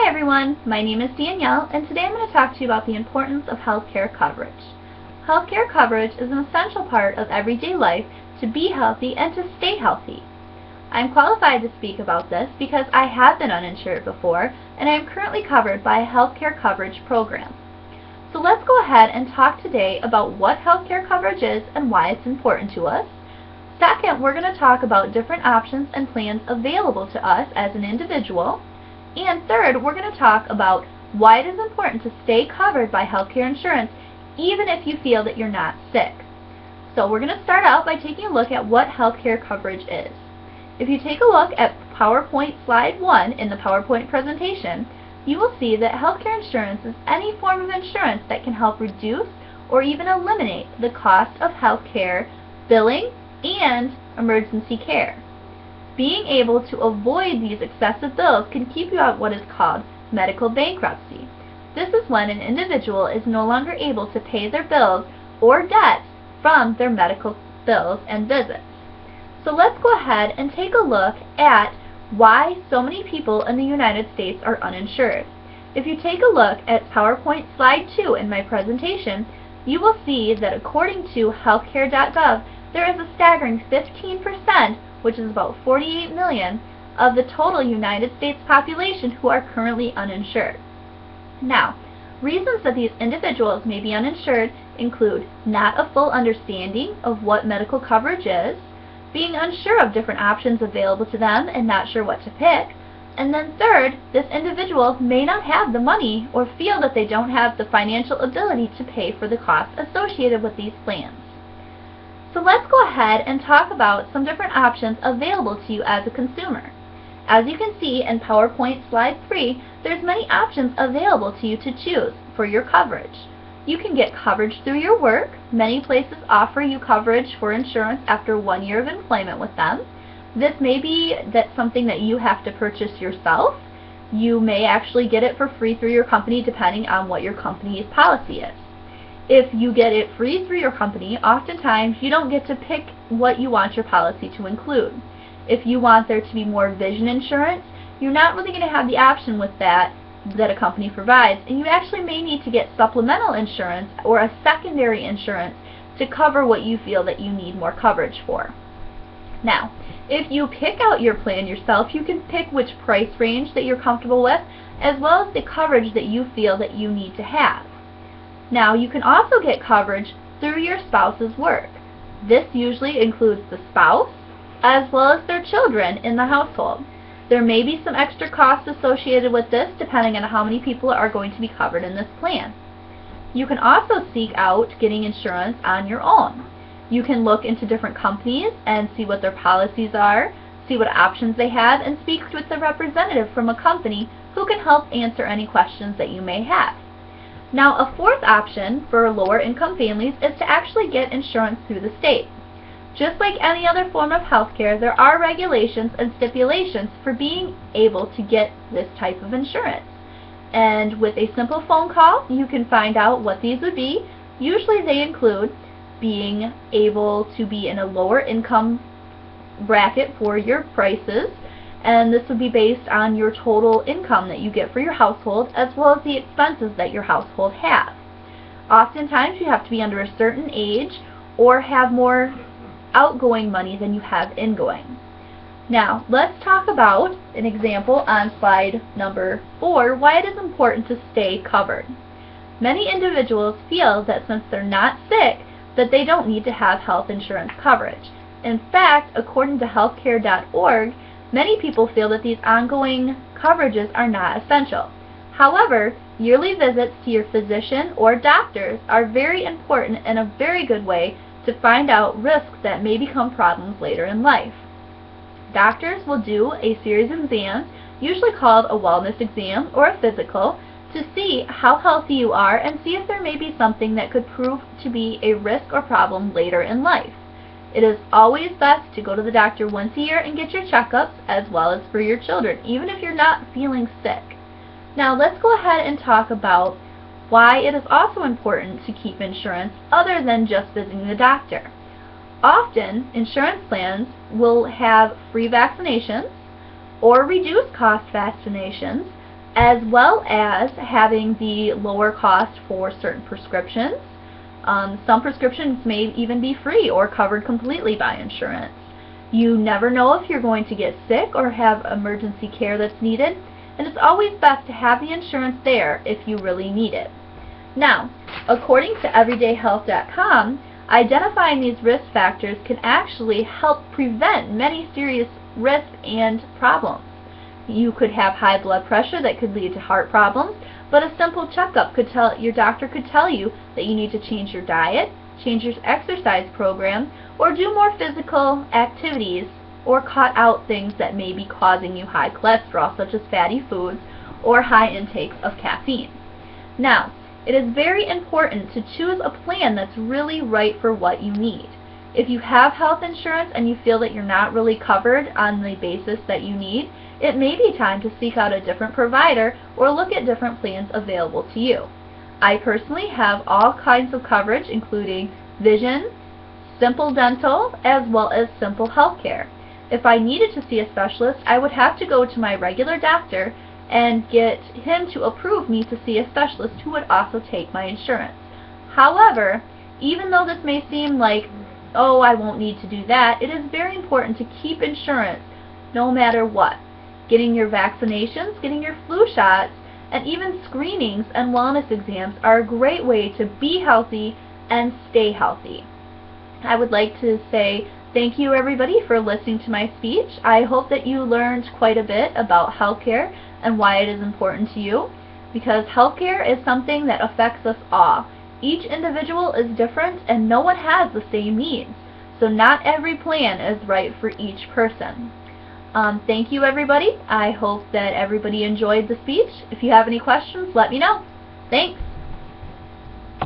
Hi everyone, my name is Danielle, and today I'm going to talk to you about the importance of healthcare coverage. Healthcare coverage is an essential part of everyday life to be healthy and to stay healthy. I'm qualified to speak about this because I have been uninsured before, and I am currently covered by a healthcare coverage program. So let's go ahead and talk today about what healthcare coverage is and why it's important to us. Second, we're going to talk about different options and plans available to us as an individual. And third, we're going to talk about why it is important to stay covered by healthcare insurance even if you feel that you're not sick. So we're going to start out by taking a look at what healthcare coverage is. If you take a look at PowerPoint slide 1 in the PowerPoint presentation, you will see that healthcare insurance is any form of insurance that can help reduce or even eliminate the cost of healthcare, billing, and emergency care. Being able to avoid these excessive bills can keep you out of what is called medical bankruptcy. This is when an individual is no longer able to pay their bills or debts from their medical bills and visits. So let's go ahead and take a look at why so many people in the United States are uninsured. If you take a look at PowerPoint slide 2 in my presentation, you will see that according to healthcare.gov, there is a staggering 15%, which is about 48 million, of the total United States population who are currently uninsured. Now, reasons that these individuals may be uninsured include not a full understanding of what medical coverage is, being unsure of different options available to them and not sure what to pick, and then third, this individual may not have the money or feel that they don't have the financial ability to pay for the costs associated with these plans. So let's go ahead and talk about some different options available to you as a consumer. As you can see in PowerPoint slide 3, there's many options available to you to choose for your coverage. You can get coverage through your work. Many places offer you coverage for insurance after 1 year of employment with them. This may be something that you have to purchase yourself. You may actually get it for free through your company depending on what your company's policy is. If you get it free through your company, oftentimes you don't get to pick what you want your policy to include. If you want there to be more vision insurance, you're not really going to have the option with that a company provides, and you actually may need to get supplemental insurance or a secondary insurance to cover what you feel that you need more coverage for. Now, if you pick out your plan yourself, you can pick which price range that you're comfortable with, as well as the coverage that you feel that you need to have. Now, you can also get coverage through your spouse's work. This usually includes the spouse as well as their children in the household. There may be some extra costs associated with this depending on how many people are going to be covered in this plan. You can also seek out getting insurance on your own. You can look into different companies and see what their policies are, see what options they have, and speak with a representative from a company who can help answer any questions that you may have. Now, a fourth option for lower income families is to actually get insurance through the state. Just like any other form of healthcare, there are regulations and stipulations for being able to get this type of insurance. And with a simple phone call, you can find out what these would be. Usually they include being able to be in a lower income bracket for your prices, and this would be based on your total income that you get for your household as well as the expenses that your household has. Oftentimes you have to be under a certain age or have more outgoing money than you have ingoing. Now, let's talk about an example on slide number 4, why it is important to stay covered. Many individuals feel that since they're not sick, that they don't need to have health insurance coverage. In fact, according to healthcare.org, many people feel that these ongoing coverages are not essential. However, yearly visits to your physician or doctors are very important and a very good way to find out risks that may become problems later in life. Doctors will do a series of exams, usually called a wellness exam or a physical, to see how healthy you are and see if there may be something that could prove to be a risk or problem later in life. It is always best to go to the doctor once a year and get your checkups, as well as for your children, even if you're not feeling sick. Now let's go ahead and talk about why it is also important to keep insurance other than just visiting the doctor. Often, insurance plans will have free vaccinations or reduced cost vaccinations as well as having the lower cost for certain prescriptions. Some prescriptions may even be free or covered completely by insurance. You never know if you're going to get sick or have emergency care that's needed, and it's always best to have the insurance there if you really need it. Now, according to everydayhealth.com, identifying these risk factors can actually help prevent many serious risks and problems. You could have high blood pressure that could lead to heart problems, but a simple checkup could your doctor could tell you that you need to change your diet, change your exercise program, or do more physical activities, or cut out things that may be causing you high cholesterol, such as fatty foods or high intakes of caffeine. Now, it is very important to choose a plan that's really right for what you need. If you have health insurance and you feel that you're not really covered on the basis that you need, it may be time to seek out a different provider or look at different plans available to you. I personally have all kinds of coverage, including vision, simple dental, as well as simple health care. If I needed to see a specialist, I would have to go to my regular doctor and get him to approve me to see a specialist who would also take my insurance. However, even though this may seem like, oh, I won't need to do that, it is very important to keep insurance no matter what. Getting your vaccinations, getting your flu shots, and even screenings and wellness exams are a great way to be healthy and stay healthy. I would like to say thank you everybody for listening to my speech. I hope that you learned quite a bit about healthcare and why it is important to you, because healthcare is something that affects us all. Each individual is different and no one has the same needs, so not every plan is right for each person. Thank you everybody. I hope that everybody enjoyed the speech. If you have any questions, let me know. Thanks.